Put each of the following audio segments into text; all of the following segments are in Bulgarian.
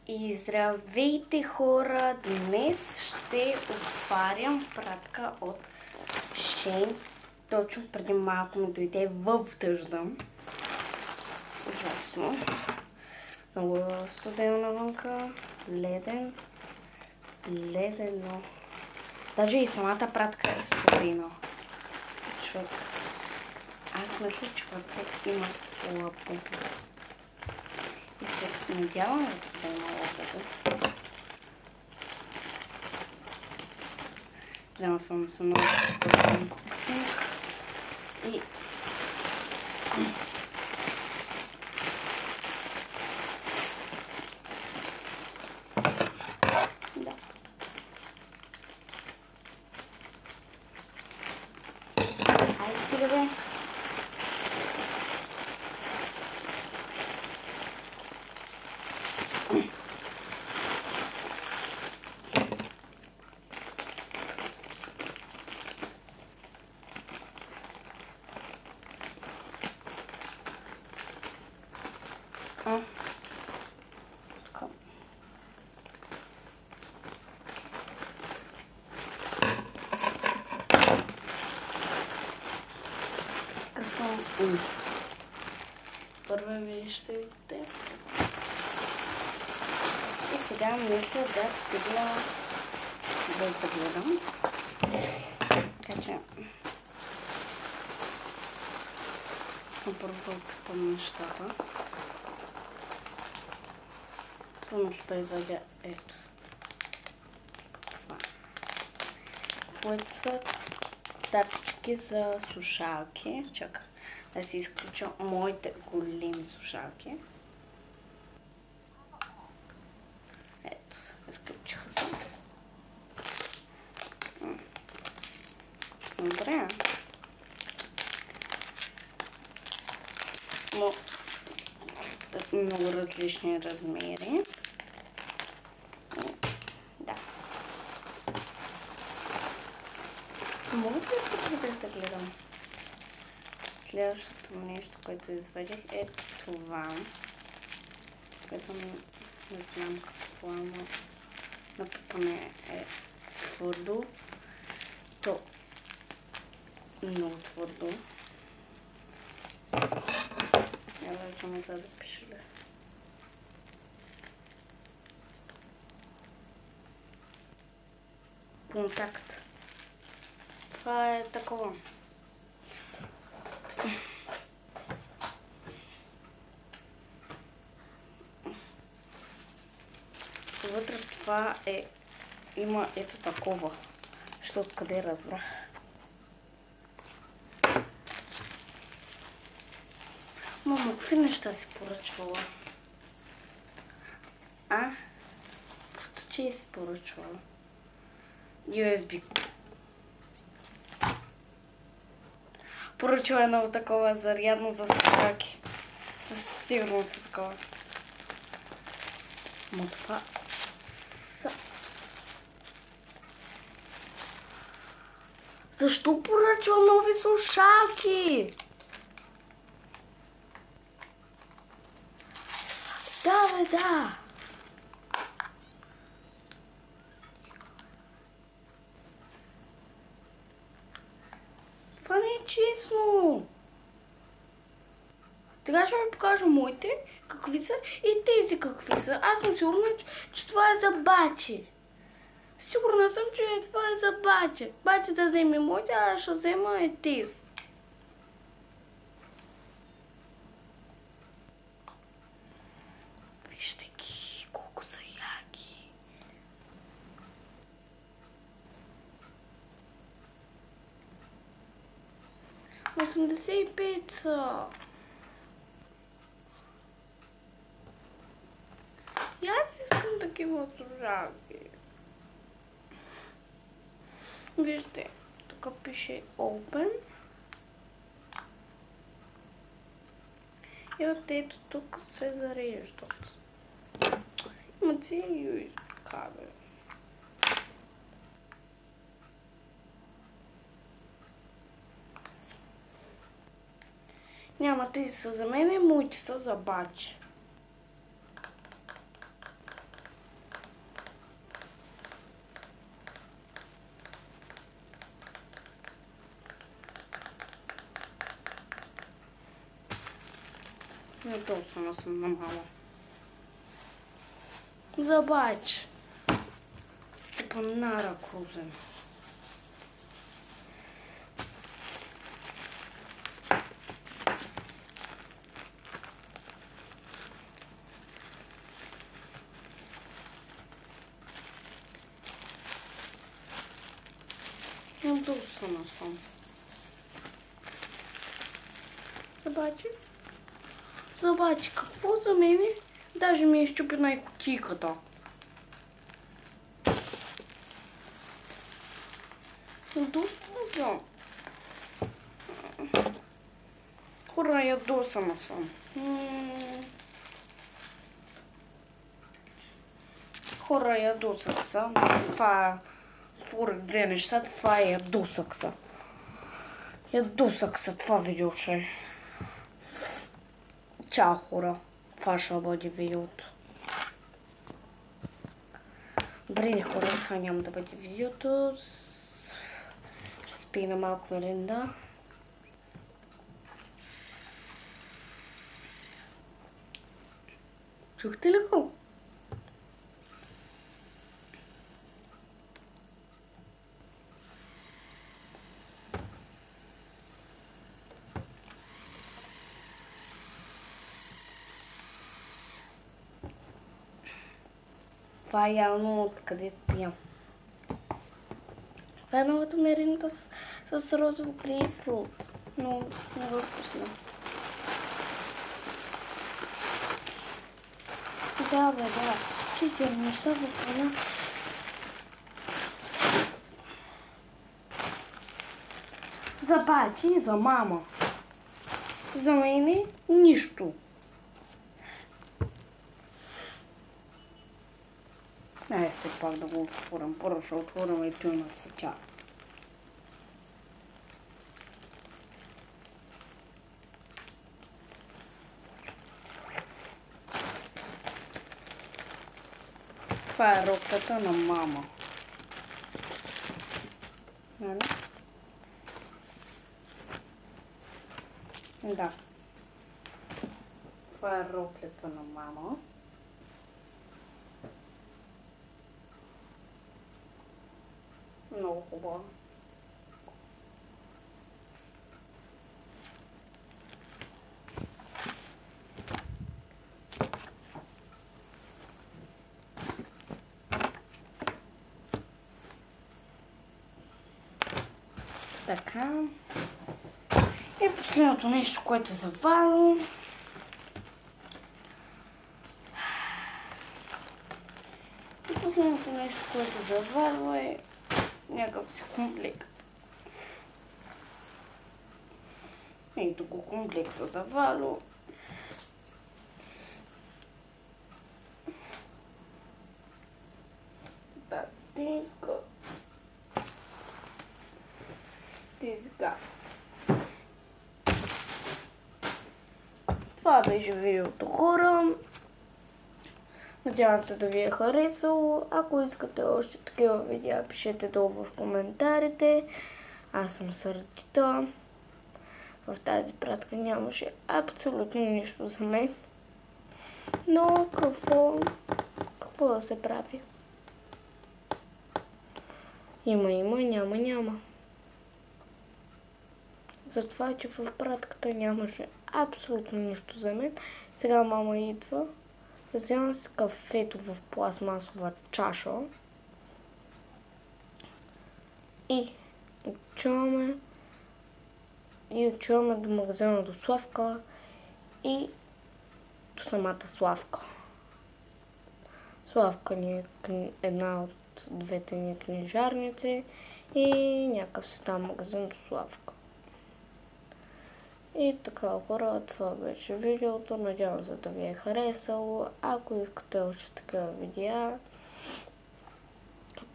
И здравейте, хора! Днес ще отварям пратка от Shein. Точно преди малко ми дойде в дъжда. Ужасно. Много студено навънка. Ледено. Даже и самата пратка е студена. Човек. Аз мисля, че вътре има лъпо. И се надявам да има лъпото. Взема съм за много спортен боксинг. И... да. Айде стига бе. Първо вижте. И сега мисля да стигна без да гледам. Така че първо да отсъпам нещата. Първото да извадя ето това. Които са тапички за слушалки. Чакай да си изключа моите големи слушалки. Ето, изключиха се. Добре. Но много различни размери. Да. Мога ли да гледам? Следващото нещо, което извадих е това. Което не знам какво е, но напъпане е твърдо. То много твърдо. Я виждаме за да пише ли. Контакт. Това е такова. Вътре това е... има ето такова. Що откъде разбрах. Мамо, какви неща си поръчвала? Просто че си поръчвала. USB. Поръчва е много такова зарядно за слушалки. Със сигурност е такова. Но това са... Защо поръчвам нови слушалки? Да, бе, да! Това не е честно! Сега ще ви покажа моите, какви са и тези какви са. Аз съм сигурна, че това е за бачи. Сигурна съм, че това е за бачи. Бачи да вземе моите, а аз ще взема и тези. Вижте ги, колко са яки. Осемдесет и пет са. И аз искам такива слушалки. Вижте, тук пише Open. И от ето тук се зареждат. Има цели USB кабел. Няма, тези са за мен, моите са за бачи. Ядосана съм на мама. Забач. Степанара Крузен. Ядосана съм. Забачи, какво за мен? Даже ми е щупена и кутийката. Ядосана съм. Хора, ядосана съм. Хора, ядосах съм. Това отворих две неща, това е ядосах съм. Ядосах се това видеоче. Чао, хора. Това ще бъде видеото. Добре, хора, това няма да бъде видеото. Ще спина малко меренда. Чухте ли го? Това е явно откъде пия. Това е новата меренда с розово грейпфрут. Много вкусно. Да, бе, да. Читам неща в една. За бачи и за мама. За мене нищо. Айде се пак да го отворим. Първо ще отворим и тюнат си тя. Това е роклята на мама. Нали? Да. Това е роклята на мама. Много хубаво. Така. И последното нещо, което е заварено. И последното нещо, което е заварено е някакъв си комплект. Ето го комплекта заварено. Да, тиска. Това беше видеото, хора. Надявам се да ви е харесало. Ако искате още такива видеа, пишете долу в коментарите. Аз съм Сърдита. В тази пратка нямаше абсолютно нищо за мен. Но какво да се прави? Има, няма. Затова, че в пратката нямаше абсолютно нищо за мен. Сега мама идва. Вземам си кафето в пластмасова чаша. И отиваме до магазина до Славка и до самата Славка. Славка ни е една от двете ни книжарници и някакъв си там магазин до Славка. И така, хора, това беше видеото. Надявам се да ви е харесало. Ако искате още такива видеа,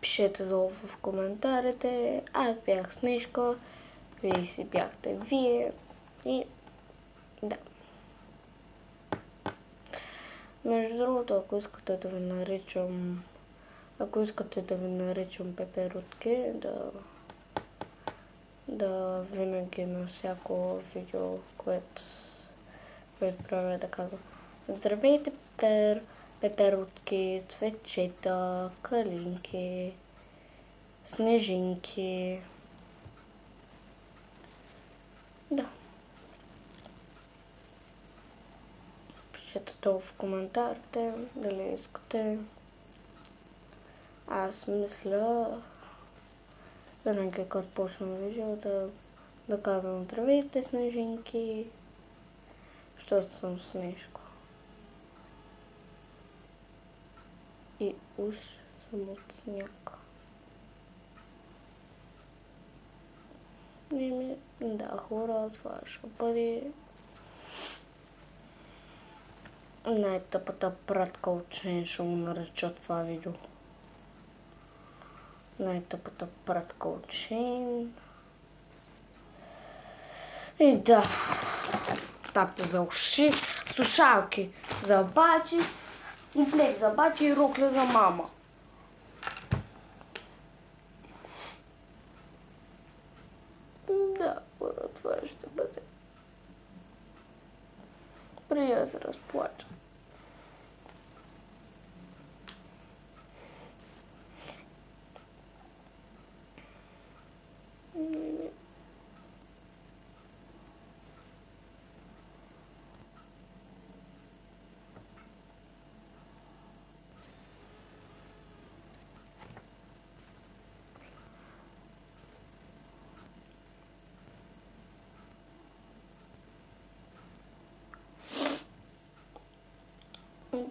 пишете долу в коментарите. Аз бях Снежка, вие си бяхте вие. И да. Между другото, ако искате да ви наричам пеперутки, да винаги на всяко видео, което който правя да казвам. Здравейте, пеперутки, цветчета, калинки, снежинки. Да. Пишете долу в коментарите, дали искате. Аз мисля, винаги като почвам видео да казвам здравейте, снежинки, защото съм Снежко. И уж съм от сняг. Да, хора, това ще бъде най-тъпата пратка учение, ще му нареча това видео. Най-тъпата пратка учение. И да, тапи за уши, слушалки за бачи, комплект за бачи и рокля за мама. Да, хора, това ще бъде. Преди да се разплача.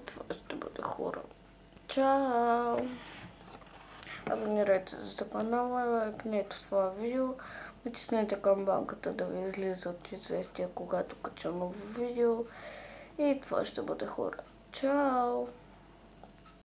Това ще бъде хора. Чао! Абонирайте се за канала, лайкнете това видео, натиснете камбанката да ви излизат известия, когато кача ново видео. И това ще бъде хора. Чао!